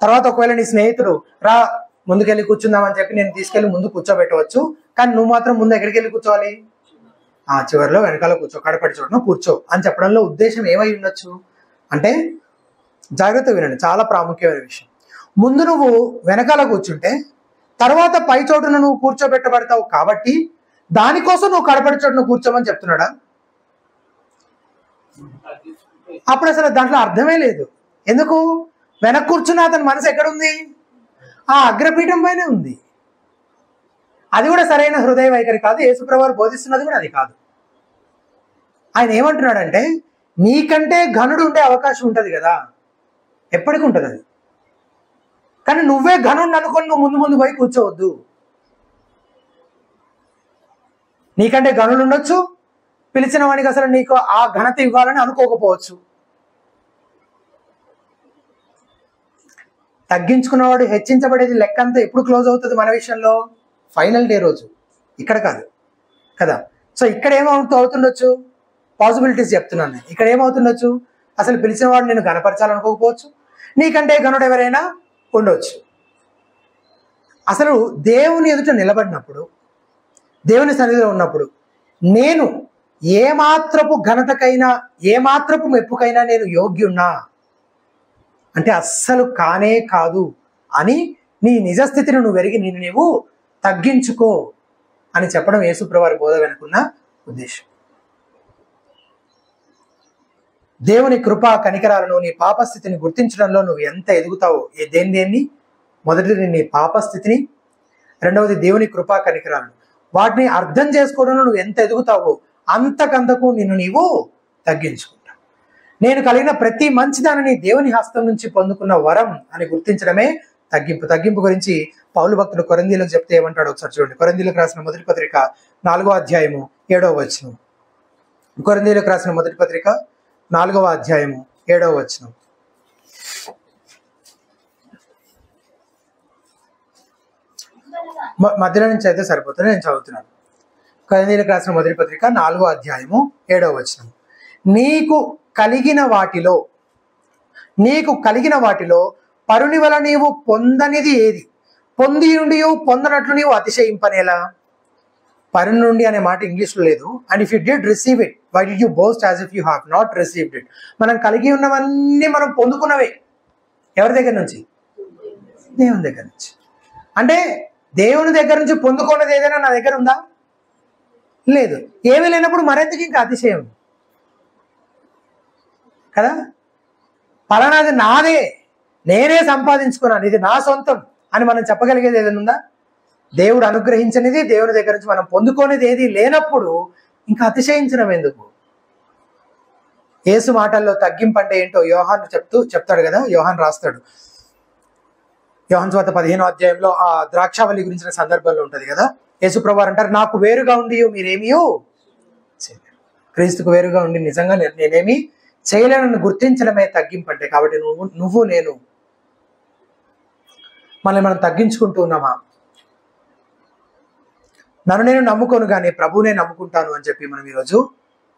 తర్వాత ఒకవేళ నీ స్నేహితుడు రా ముందుకెళ్ళి కూర్చుందామని చెప్పి నేను తీసుకెళ్ళి ముందు కూర్చోబెట్టవచ్చు. కానీ నువ్వు మాత్రం ముందు ఎక్కడికి వెళ్ళి కూర్చోవాలి? చివరిలో వెనకాల కూర్చో, కడపడి చోటున కూర్చో అని చెప్పడంలో ఉద్దేశం ఏమై ఉండొచ్చు అంటే, జాగ్రత్త వినండి, చాలా ప్రాముఖ్యమైన విషయం. ముందు నువ్వు వెనకాల కూర్చుంటే తర్వాత పై చోటున నువ్వు కూర్చోబెట్టబడతావు కాబట్టి దానికోసం నువ్వు కడపడి చోటున కూర్చోమని చెప్తున్నాడా? అప్పుడు అసలు దాంట్లో అర్థమే లేదు. ఎందుకు? వెనక కూర్చున్న అతని మనసు ఎక్కడుంది? ఆ అగ్రపీఠం పైనే ఉంది. అది కూడా సరైన హృదయ వైఖరి కాదు. యేసుప్రభువు బోధిస్తున్నది కూడా అది కాదు. ఆయన ఏమంటున్నాడంటే, నీకంటే ఘనుడు ఉండే అవకాశం ఉంటుంది కదా, ఎప్పటికి ఉంటుంది అది. కానీ నువ్వే ఘనుడిని అనుకొని నువ్వు ముందు పోయి కూర్చోవద్దు. నీకంటే ఘనుడు ఉండొచ్చు, పిలిచిన వానికి అసలు నీకు ఆ ఘనత ఇవ్వాలని అనుకోకపోవచ్చు. తగ్గించుకున్నవాడు హెచ్చించబడేది లెక్కంతా ఎప్పుడు క్లోజ్ అవుతుంది మన విషయంలో? ఫైనల్ డే రోజు, ఇక్కడ కాదు కదా. సో ఇక్కడ అవుతుండొచ్చు, పాసిబిలిటీస్ చెప్తున్నాను. ఇక్కడ ఏమవుతుండొచ్చు? అసలు పిలిచిన వాడు నేను గణపరచాలనుకోకపోవచ్చు, నీకంటే ఘనుడు ఎవరైనా ఉండొచ్చు. అసలు దేవుని ఎదుట నిలబడినప్పుడు, దేవుని సన్నిధిలో ఉన్నప్పుడు నేను ఏమాత్రపు ఘనతకైనా ఏమాత్రపు మెప్పుకైనా నేను యోగ్యున్నా అంటే అస్సలు కానే కాదు అని నీ నిజస్థితిని నువ్వు ఎరిగి నిన్ను నీవు తగ్గించుకో అని చెప్పడం యేసుప్రభువు వారి బోధ వెనుకున్న ఉద్దేశం. దేవుని కృపా కనికరాలను, నీ పాపస్థితిని గుర్తించడంలో నువ్వు ఎంత ఎదుగుతావో, దేన్ని మొదటిది నీ పాపస్థితిని, రెండవది దేవుని కృపా కనికరాలను, వాటిని అర్థం చేసుకోవడంలో నువ్వు ఎంత ఎదుగుతావో అంతకంతకు నిన్ను నీవు తగ్గించుకుంటావు. నేను కలిగిన ప్రతి మంచిదానిని దేవుని హస్తం నుంచి పొందుకున్న వరం అని గుర్తించడమే తగ్గింపు. తగ్గింపు గురించి పౌలు భక్తుడు కొరింథీయులకు చెప్తే ఏమంటాడు ఒకసారి చూడండి. కొరింథీయులకు రాసిన మొదటి పత్రిక 4వ అధ్యాయము 7వ వచనం. కొరింథీయులకు రాసిన మొదటి పత్రిక 4వ అధ్యాయము 7వ వచనం. మధ్యలో నుంచి అయితే సరిపోతుంది, నేను చదువుతున్నాను. కొరింథీయులకు రాసిన మొదటి పత్రిక 4వ అధ్యాయము 7వ వచనం. నీకు కలిగిన వాటిలో పరుని వల్ల నీవు పొందనిది ఏది? పొంది నుండి పొందనట్లు నీవు అతిశయింపనేలా? పరుని నుండి అనే మాట ఇంగ్లీష్లో లేదు. And if you did receive it, why did you boast as if you have not received it? మనం కలిగి ఉన్నవన్నీ మనం పొందుకున్నవే. ఎవరి దగ్గర నుంచి? దేవుని దగ్గర నుంచి. అంటే దేవుని దగ్గర నుంచి పొందుకున్నది ఏదైనా నా దగ్గర ఉందా? లేదు. ఏమీ లేనప్పుడు మరెందుకు ఇంకా అతిశయం కదా? పలానాది నాదే, నేనే సంపాదించుకున్నాను, ఇది నా సొంతం అని మనం చెప్పగలిగేది ఏదైనా ఉందా? దేవుడు అనుగ్రహించనిది, దేవుని దగ్గర నుంచి మనం పొందుకోనిది ఏది లేనప్పుడు ఇంకా అతిశయించడం ఎందుకు? యేసు మాటల్లో తగ్గింపు అంటే ఏంటో యోహాను చెప్తాడు కదా. యోహాను రాస్తాడు, యోహాను సువార్త 15వ అధ్యాయంలో ఆ ద్రాక్షావళి గురించిన సందర్భంలో ఉంటుంది కదా. యేసుప్రభు వారు అంటారు, నాకు వేరుగా ఉండి మీరేమియో చేయలేరు. క్రీస్తుకు వేరుగా ఉండి నిజంగా నేనేమి చేయలేనని గుర్తించడమే తగ్గింపు అంటే. కాబట్టి నువ్వు నేను మనల్ని మనం తగ్గించుకుంటూ ఉన్నామా? నన్ను నేను నమ్ముకోను కానీ ప్రభువునే నమ్ముకుంటాను అని చెప్పి మనం ఈరోజు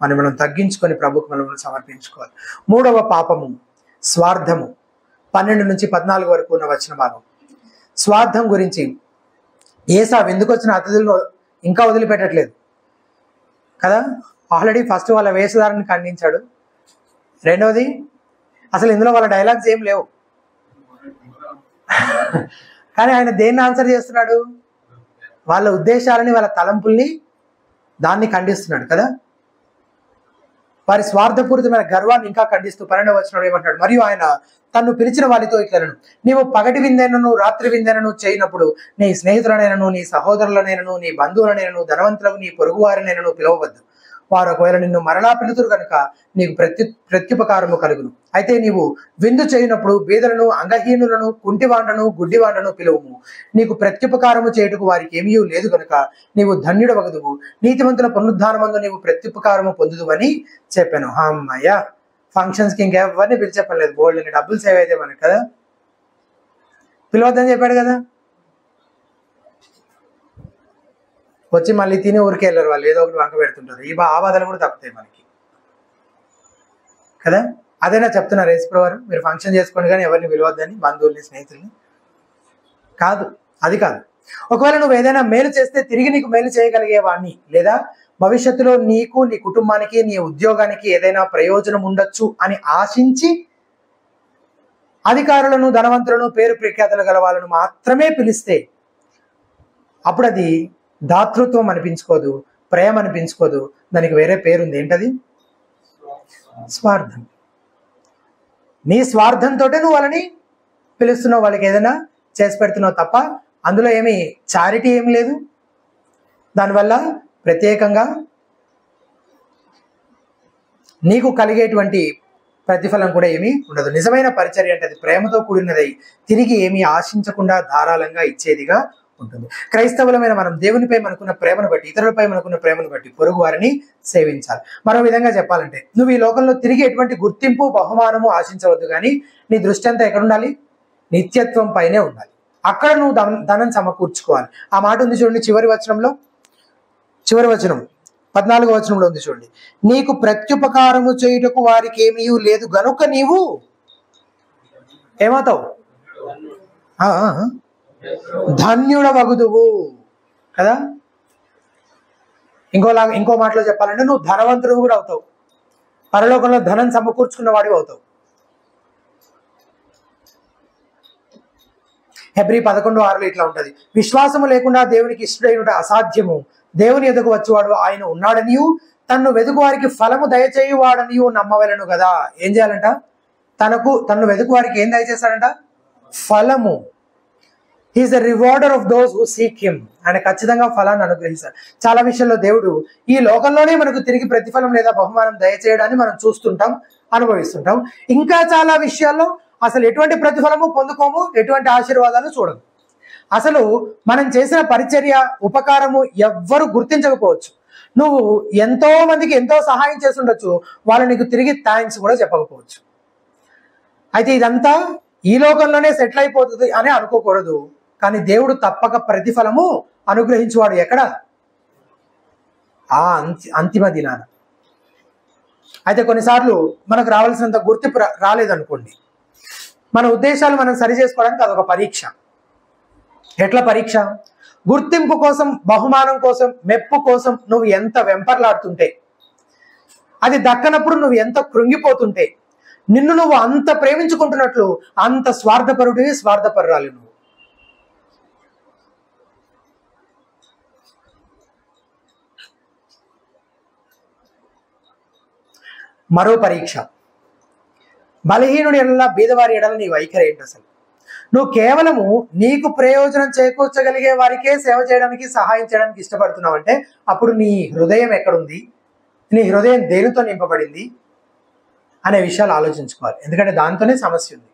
మనం తగ్గించుకొని ప్రభుకు మనం సమర్పించుకోవాలి. 3వ పాపము స్వార్థము. 12 నుంచి 14 వరకు ఉన్న వచన భాగం. స్వార్థం గురించి ఏసావు ఎందుకు వచ్చిన అతిథులను ఇంకా వదిలిపెట్టట్లేదు కదా. ఆల్రెడీ ఫస్ట్ వాళ్ళ వేషధారాన్ని ఖండించాడు. రెండవది అసలు ఇందులో వాళ్ళ డైలాగ్స్ ఏం లేవు కానీ ఆయన దేన్ని ఆన్సర్ చేస్తున్నాడు? వాళ్ళ ఉద్దేశాలని, వాళ్ళ తలంపుల్ని, దాన్ని ఖండిస్తున్నాడు కదా. వారి స్వార్థపూరితమైన గర్వాన్ని ఇంకా ఖండిస్తూ 12వ వచనంలో ఏమంటాడు, మరియు ఆయన తన్ను పిలిచిన వారితో ఇట్లనను, నీవు పగటి విందైనను రాత్రి విందైనను చేయనప్పుడు నీ స్నేహితులనైనను నీ సహోదరులనైనను నీ బంధువులనైనను ధనవంతులకు నీ పొరుగు వారినైనను పిలవవద్దు. వారు ఒకవేళ నిన్ను మరలా పిలుతురు కనుక నీకు ప్రత్యుపకారము కలుగును. అయితే నీవు విందు చేయనప్పుడు బీదలను, అంగహీనులను, కుంటివాండను, గుడ్డివాండను పిలువుము. నీకు ప్రత్యుపకారము చేయుటకు వారికి ఏమీ లేదు కనుక నీవు ధన్యుడవగదువు. నీతిమంతుల పునరుద్ధానమందు నీవు ప్రత్యుపకారము పొందుదువని చెప్పాను. అమ్మయ్య, ఫంక్షన్స్కి ఇంకెవరిని పిలిచెప్పలేదు. బోల్డ్ డబ్బులు సేవ్ అయితే మనకు కదా, పిలవద్దని చెప్పాడు కదా. వచ్చి మళ్ళీ తిని ఊరికే వెళ్ళరు వాళ్ళు, ఏదో ఒకటి వంక పెడుతుంటారు. ఆ బాధలు కూడా తప్పుతాయి మనకి కదా. అదేనా చెప్తున్నారు యేసుప్రభు వారు, మీరు ఫంక్షన్ చేసుకోండి కానీ ఎవరిని పిలవద్దని, బంధువుల్ని స్నేహితుల్ని కాదు. అది కాదు. ఒకవేళ నువ్వు ఏదైనా మేలు చేస్తే తిరిగి నీకు మేలు చేయగలిగేవాడిని, లేదా భవిష్యత్తులో నీకు, నీ కుటుంబానికి, నీ ఉద్యోగానికి ఏదైనా ప్రయోజనం ఉండొచ్చు అని ఆశించి అధికారులను, ధనవంతులను, పేరు ప్రఖ్యాతులు గల వాళ్ళను మాత్రమే పిలిస్తే అప్పుడు అది దాతృత్వం అనిపించుకోదు, ప్రేమ అనిపించుకోదు. దానికి వేరే పేరుంది. ఏంటది? స్వార్థం. నీ స్వార్థంతో నువ్వు వాళ్ళని పిలుస్తున్నావు, వాళ్ళకి ఏదైనా చేసి పెడుతున్నావు తప్ప అందులో ఏమి చారిటీ ఏమి లేదు. దానివల్ల ప్రత్యేకంగా నీకు కలిగేటువంటి ప్రతిఫలం కూడా ఏమీ ఉండదు. నిజమైన పరిచర్య అంటే అది ప్రేమతో కూడినదై తిరిగి ఏమీ ఆశించకుండా ధారాళంగా ఇచ్చేదిగా ఉంటుంది. క్రైస్తవులమైన మనం దేవునిపై మనకున్న ప్రేమను బట్టి, ఇతరులపై మనకున్న ప్రేమను బట్టి పొరుగు వారిని సేవించాలి. మరో విధంగా చెప్పాలంటే నువ్వు ఈ లోకంలో తిరిగి ఎటువంటి గుర్తింపు, బహుమానము ఆశించవద్దు. కానీ నీ దృష్టి అంతా ఎక్కడ ఉండాలి? నిత్యత్వం పైనే ఉండాలి. అక్కడ నువ్వు ధనం సమకూర్చుకోవాలి. ఆ మాట ఉంది చూడండి చివరి వచనం 14వ వచనంలో ఉంది చూడండి, నీకు ప్రత్యుపకారము చేయుటకు వారికి ఏమీ లేదు గనుక నీవు ఏమవుతావు? ధన్యుడవగుదువు కదా. ఇంకో మాటలో చెప్పాలంటే నువ్వు ధనవంతుడు కూడా అవుతావు, పరలోకంలో ధనం సమకూర్చుకున్న వాడివి అవుతావు. హెబ్రీ 11:6 ఇట్లా ఉంటది, విశ్వాసము లేకుండా దేవునికి ఇష్టడైనట అసాధ్యము. దేవుని ఎదుగు వచ్చేవాడు ఆయన ఉన్నాడనియు తన్ను వెతుకు వారికి ఫలము దయచేయువాడనియు నమ్మవలెను కదా. ఏం చేయాలంట? తన్ను వెతుకు వారికి ఏం దయచేస్తాడంట? ఫలము. He is the rewarder of those who seek him. ఆయన ఖచ్చితంగా ఫలాన్ని అనుగ్రహిస్తాడు. చాలా విషయంలో దేవుడు ఈ లోకంలోనే మనకు తిరిగి ప్రతిఫలం లేదా బహుమానం దయచేయడాన్ని మనం చూస్తుంటాం, అనుభవిస్తుంటాం. ఇంకా చాలా విషయాల్లో అసలు ఎటువంటి ప్రతిఫలము పొందుకోము, ఎటువంటి ఆశీర్వాదాలు చూడము. అసలు మనం చేసిన పరిచర్య, ఉపకారము ఎవ్వరు గుర్తించకపోవచ్చు. నువ్వు ఎంతో మందికి ఎంతో సహాయం చేసి ఉండొచ్చు, వాళ్ళు నీకు తిరిగి థ్యాంక్స్ కూడా చెప్పకపోవచ్చు. అయితే ఇదంతా ఈ లోకంలోనే సెటిల్ అయిపోతుంది అని అనుకోకూడదు. కానీ దేవుడు తప్పక ప్రతిఫలము అనుగ్రహించేవాడు ఎక్కడ? ఆ అంతిమ దినాన. అయితే కొన్నిసార్లు మనకు రావాల్సినంత గుర్తింపు రాలేదనుకోండి, మన ఉద్దేశాలు మనం సరి చేసుకోవడానికి అదొక పరీక్ష. ఎట్లా పరీక్ష? గుర్తింపు కోసం, బహుమానం కోసం, మెప్పు కోసం నువ్వు ఎంత వెంపర్లాడుతుంటే, అది దక్కనప్పుడు నువ్వు ఎంత కృంగిపోతుంటే, నిన్ను నువ్వు అంత ప్రేమించుకుంటున్నట్లు అంత స్వార్థపరుడివి, స్వార్థపరురాలి నువ్వు. మరో పరీక్ష, బలహీనుడి ఎడల, బీదవారి ఎడల నీ వైఖరి ఏంటి అసలు? నువ్వు కేవలము నీకు ప్రయోజనం చేకూర్చగలిగే వారికే సేవ చేయడానికి, సహాయం చేయడానికి ఇష్టపడుతున్నావు అంటే అప్పుడు నీ హృదయం ఎక్కడుంది, నీ హృదయం దేనితో నింపబడింది అనే విషయాలు ఆలోచించుకోవాలి. ఎందుకంటే దాంతోనే సమస్య ఉంది.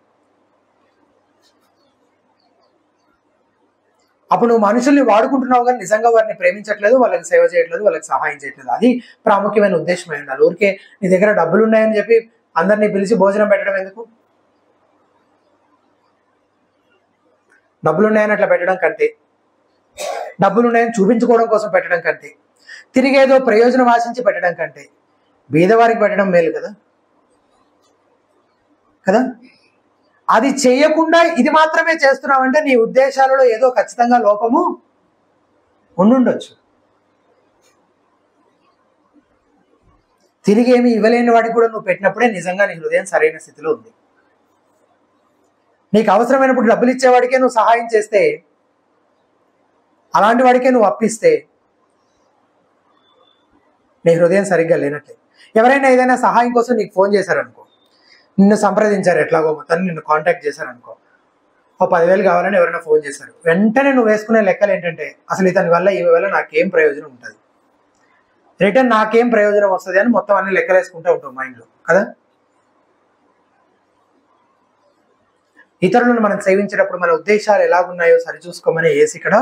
అప్పుడు నువ్వు మనుషుల్ని వాడుకుంటున్నావు కానీ నిజంగా వారిని ప్రేమించట్లేదు, వాళ్ళకి సేవ చేయట్లేదు, వాళ్ళకి సహాయం చేయట్లేదు. అది ప్రాముఖ్యమైన ఉద్దేశం అయి ఉండాలి. ఊరికే నీ దగ్గర డబ్బులు ఉన్నాయని చెప్పి అందరినీ పిలిచి భోజనం పెట్టడం ఎందుకు? డబ్బులు ఉన్నాయని అట్లా పెట్టడం కంటే, డబ్బులు ఉన్నాయని చూపించుకోవడం కోసం పెట్టడం కంటే, తిరిగేదో ప్రయోజనం ఆశించి పెట్టడం కంటే బీదవారికి పెట్టడం మేలు కదా కదా. అది చేయకుండా ఇది మాత్రమే చేస్తున్నావంటే నీ ఉద్దేశాలలో ఏదో ఖచ్చితంగా లోపము ఉండుండొచ్చు. తిరిగి ఏమి ఇవ్వలేని వాడికి కూడా నువ్వు పెట్టినప్పుడే నిజంగా నీ హృదయం సరైన స్థితిలో ఉంది. నీకు అవసరమైనప్పుడు డబ్బులు ఇచ్చేవాడికే నువ్వు సహాయం చేస్తే, అలాంటి వాడికే నువ్వు అప్పిస్తే నీ హృదయం సరిగ్గా లేనట్లే. ఎవరైనా ఏదైనా సహాయం కోసం నీకు ఫోన్ చేశారనుకో, నిన్ను సంప్రదించారు, ఎట్లాగో మొత్తాన్ని నిన్ను కాంటాక్ట్ చేశారనుకో, ఓ 10,000 కావాలని ఎవరైనా ఫోన్ చేశారు, వెంటనే నువ్వు వేసుకునే లెక్కలు ఏంటంటే అసలు ఇతని వల్ల ఈ వల్ల నాకేం ప్రయోజనం ఉంటుంది, రిటర్న్ నాకేం ప్రయోజనం వస్తుంది అని మొత్తం అన్ని లెక్కలు వేసుకుంటూ ఉంటావు మైండ్లో కదా. ఇతరులను మనం సేవించేటప్పుడు మన ఉద్దేశాలు ఎలాగున్నాయో సరిచూసుకోమని యేసు ఇక్కడ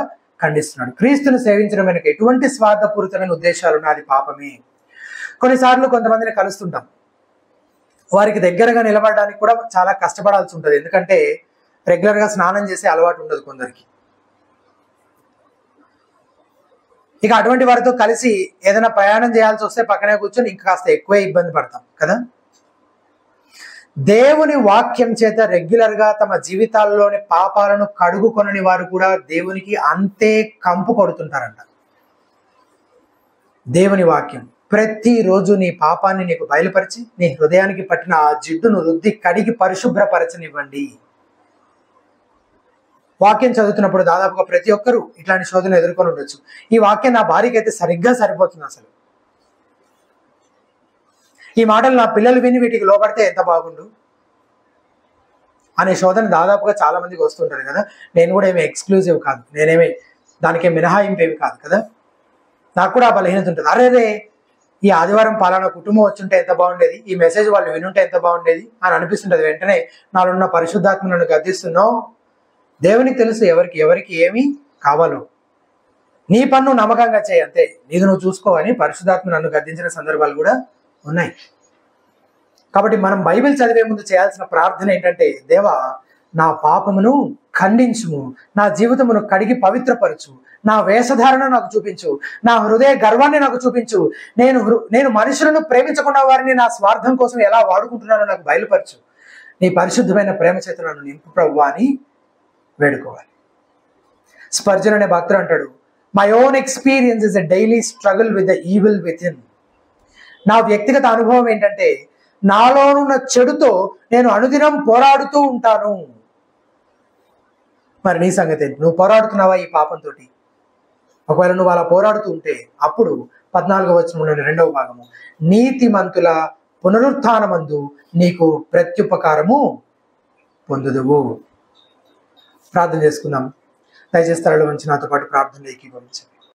ఖండిస్తున్నాడు. క్రీస్తును సేవించడం వెనుక ఎటువంటి స్వార్థపూరితమైన ఉద్దేశాలు ఉన్నా అది పాపమే. కొన్నిసార్లు కొంతమందిని కలుస్తుంటాం, వారికి దగ్గరగా నిలబడడానికి కూడా చాలా కష్టపడాల్సి ఉంటుంది. ఎందుకంటే రెగ్యులర్గా స్నానం చేసే అలవాటు ఉండదు కొందరికి. ఇక అటువంటి వారితో కలిసి ఏదైనా ప్రయాణం చేయాల్సి వస్తే పక్కనే కూర్చొని ఇంకా కాస్త ఎక్కువే ఇబ్బంది పడతాం కదా. దేవుని వాక్యం చేత రెగ్యులర్గా తమ జీవితాల్లోని పాపాలను కడుగుకొనని వారు కూడా దేవునికి అంతే కంపు కొడుతుంటారంట. దేవుని వాక్యం ప్రతిరోజు నీ పాపాన్ని నీకు బయలుపరిచి నీ హృదయానికి పట్టిన ఆ జిడ్డును రుద్ది కడిగి పరిశుభ్రపరచనివ్వండి. వాక్యం చదువుతున్నప్పుడు దాదాపుగా ప్రతి ఒక్కరూ ఇట్లాంటి శోధన ఎదుర్కొని ఉండొచ్చు. ఈ వాక్యం నా భార్యకి అయితే సరిగ్గా సరిపోతుంది, అసలు ఈ మాటలు నా పిల్లలు విని వీటికి లోపడితే ఎంత బాగుండు అనే శోధన దాదాపుగా చాలా మందికి వస్తుంటారు కదా. నేను కూడా ఏమి ఎక్స్క్లూజివ్ కాదు, నేనేమి దానికే మినహాయింపు ఏమి కాదు కదా. నాకు కూడా బలహీనత ఉంటుంది. అరేరే ఈ ఆదివారం పాలన కుటుంబం వచ్చుంటే ఎంత బాగుండేది, ఈ మెసేజ్ వాళ్ళు వినుంటే ఎంత బాగుండేది అని అనిపిస్తుంటది. వెంటనే నాలో ఉన్న పరిశుద్ధాత్మ నన్ను గద్దిస్తున్నావు. దేవునికి తెలుసు ఎవరికి ఏమి కావాలో. నీ పన్ను నమ్మకంగా చేయి, అంతే, నీది నువ్వు చూసుకోవని పరిశుద్ధాత్మ నన్ను గద్దించిన సందర్భాలు కూడా ఉన్నాయి. కాబట్టి మనం బైబిల్ చదివే ముందు చేయాల్సిన ప్రార్థన ఏంటంటే, దేవా నా పాపమును ఖండించుము, నా జీవితమును కడిగి పవిత్రపరచు, నా వేషధారణ నాకు చూపించు, నా హృదయ గర్వాన్ని నాకు చూపించు, నేను మనుషులను ప్రేమించకుండా వారిని నా స్వార్థం కోసం ఎలా వాడుకుంటున్నానో నాకు బయలుపరచు, నీ పరిశుద్ధమైన ప్రేమ చేత నన్ను నింపు ప్రభువా అని వేడుకోవాలి. స్పర్జన్ అనే భక్తుడు అంటాడు, my own experience is a daily struggle with the evil with in. నా వ్యక్తిగత అనుభవం ఏంటంటే నాలోనున్న చెడుతో నేను అనుదినం పోరాడుతూ ఉంటాను. మరి నీ సంగతి ఏంటి? నువ్వు పోరాడుతున్నావా ఈ పాపంతో? ఒకవేళ నువ్వు అలా పోరాడుతూ ఉంటే అప్పుడు 14వ వచనంలోని 2వ భాగము, నీతిమంతుల పునరుత్థానమందు నీకు ప్రత్యుపకారము పొందుదువు. ప్రార్థన చేసుకుందాం. దయచేసి తరలి వంచి నాతో పాటు ప్రార్థనలో ఏకీభవించండి.